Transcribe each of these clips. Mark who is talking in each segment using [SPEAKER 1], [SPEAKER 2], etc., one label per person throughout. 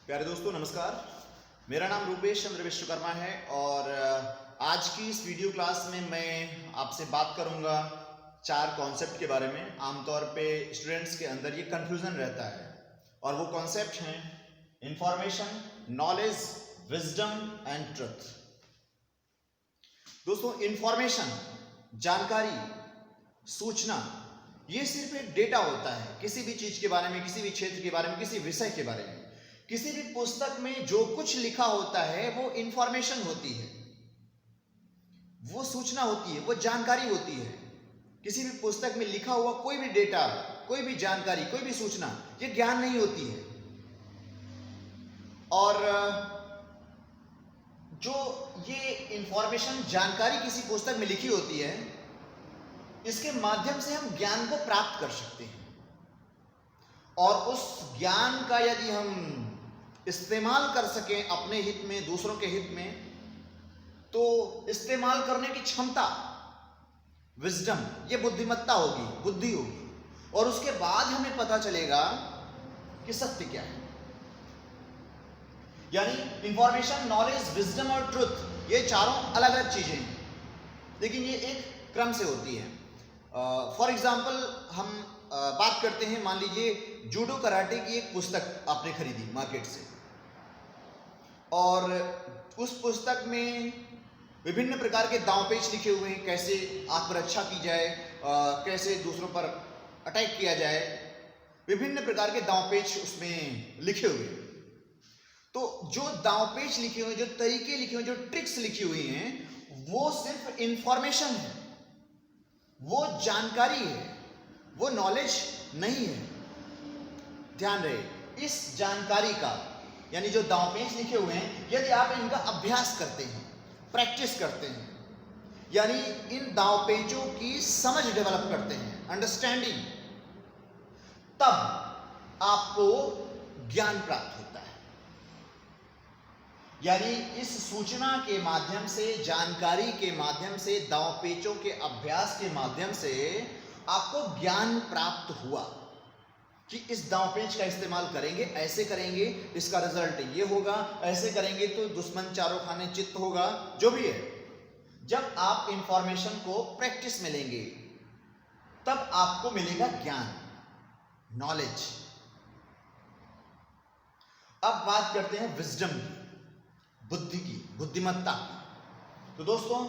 [SPEAKER 1] प्यारे दोस्तों नमस्कार। मेरा नाम रूपेश चंद्र विश्वकर्मा है और आज की इस वीडियो क्लास में मैं आपसे बात करूंगा 4 कॉन्सेप्ट के बारे में। आमतौर पे स्टूडेंट्स के अंदर ये कंफ्यूजन रहता है और वो कॉन्सेप्ट हैं information, knowledge, wisdom and truth. दोस्तों, इंफॉर्मेशन, जानकारी, सूचना, ये सिर्फ एक डेटा होता है किसी भी चीज के बारे में, किसी भी क्षेत्र के बारे में, किसी विषय के बारे में। किसी भी पुस्तक में जो कुछ लिखा होता है वो इंफॉर्मेशन होती है, वो सूचना होती है, वो जानकारी होती है। किसी भी पुस्तक में लिखा हुआ कोई भी डेटा, कोई भी जानकारी, कोई भी सूचना, ये ज्ञान नहीं होती है। और जो ये इंफॉर्मेशन, जानकारी किसी पुस्तक में लिखी होती है, इसके माध्यम से हम ज्ञान को प्राप्त कर सकते हैं। और उस ज्ञान का यदि हम इस्तेमाल कर सकें अपने हित में, दूसरों के हित में, तो इस्तेमाल करने की क्षमता, विजडम, ये बुद्धिमत्ता होगी, बुद्धि होगी। और उसके बाद हमें पता चलेगा कि सत्य क्या है। यानी इंफॉर्मेशन, नॉलेज, विजडम और ट्रुथ, ये चारों अलग अलग चीजें हैं, लेकिन ये एक क्रम से होती है। फॉर एग्जाम्पल हम बात करते हैं, मान लीजिए जूडो कराटे की एक पुस्तक आपने खरीदी मार्केट से, और उस पुस्तक में विभिन्न प्रकार के दांव पेच लिखे हुए हैं, कैसे आत्मरक्षा की जाए, कैसे दूसरों पर अटैक किया जाए, विभिन्न प्रकार के दांव पेच उसमें लिखे हुए हैं। तो जो दांव पेच लिखे हुए, जो तरीके लिखे हुए, जो ट्रिक्स लिखी हुई हैं, वो सिर्फ इंफॉर्मेशन है, वो जानकारी है, वो नॉलेज नहीं है। ध्यान रहे, इस जानकारी का, यानी जो दांव पेच लिखे हुए हैं, यदि आप इनका अभ्यास करते हैं, प्रैक्टिस करते हैं, यानी इन दांव पेचों की समझ डेवलप करते हैं, अंडरस्टैंडिंग, तब आपको ज्ञान प्राप्त होता है। यानी इस सूचना के माध्यम से, जानकारी के माध्यम से, दांव पेचों के अभ्यास के माध्यम से आपको ज्ञान प्राप्त हुआ कि इस दांव पेच का इस्तेमाल करेंगे, ऐसे करेंगे, इसका रिजल्ट ये होगा, ऐसे करेंगे तो दुश्मन चारों खाने चित्त होगा, जो भी है। जब आप इंफॉर्मेशन को प्रैक्टिस में लेंगे, तब आपको मिलेगा ज्ञान, नॉलेज। अब बात करते हैं विजडम की, बुद्धि की, बुद्धिमत्ता। तो दोस्तों,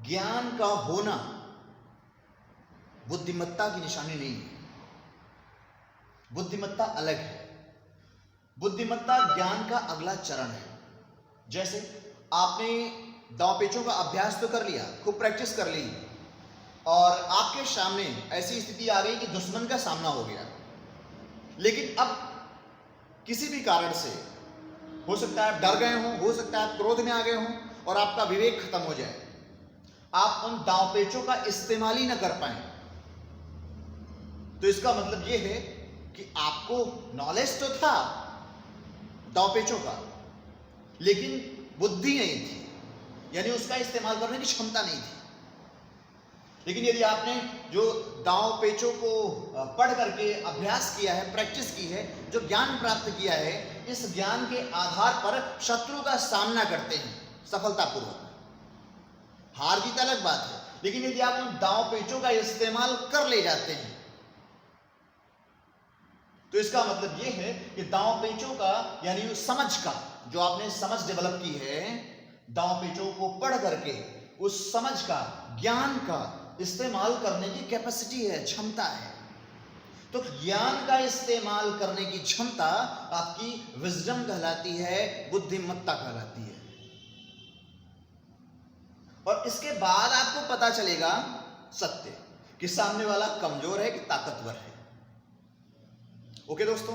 [SPEAKER 1] ज्ञान का होना बुद्धिमत्ता की निशानी नहीं है। बुद्धिमत्ता अलग है। बुद्धिमत्ता ज्ञान का अगला चरण है। जैसे आपने दांव पेचों का अभ्यास तो कर लिया, खूब प्रैक्टिस कर ली, और आपके सामने ऐसी स्थिति आ गई कि दुश्मन का सामना हो गया, लेकिन अब किसी भी कारण से, हो सकता है आप डर गए हो सकता है आप क्रोध में आ गए हों और आपका विवेक खत्म हो जाए, आप उन दांव पेचों का इस्तेमाल ही ना कर पाए, तो इसका मतलब यह है कि आपको नॉलेज तो था दांव पेचों का, लेकिन बुद्धि नहीं थी, यानी उसका इस्तेमाल करने की क्षमता नहीं थी। लेकिन यदि आपने जो दांव पेचों को पढ़ करके अभ्यास किया है, प्रैक्टिस की है, जो ज्ञान प्राप्त किया है, इस ज्ञान के आधार पर शत्रु का सामना करते हैं सफलतापूर्वक। हार जीत अलग बात है, लेकिन यदि आप उन दांव पेचों का इस्तेमाल कर ले जाते हैं, तो इसका मतलब यह है कि दांव पेचों का, यानी उस समझ का, जो आपने समझ डेवलप की है, दांव पेचों को पढ़ करके उस समझ का, ज्ञान का इस्तेमाल करने की कैपेसिटी है, क्षमता है। तो ज्ञान का इस्तेमाल करने की क्षमता आपकी विजडम कहलाती है, बुद्धिमत्ता कहलाती है। और इसके बाद आपको पता चलेगा सत्य, कि सामने वाला कमजोर है कि ताकतवर है। ओके दोस्तों।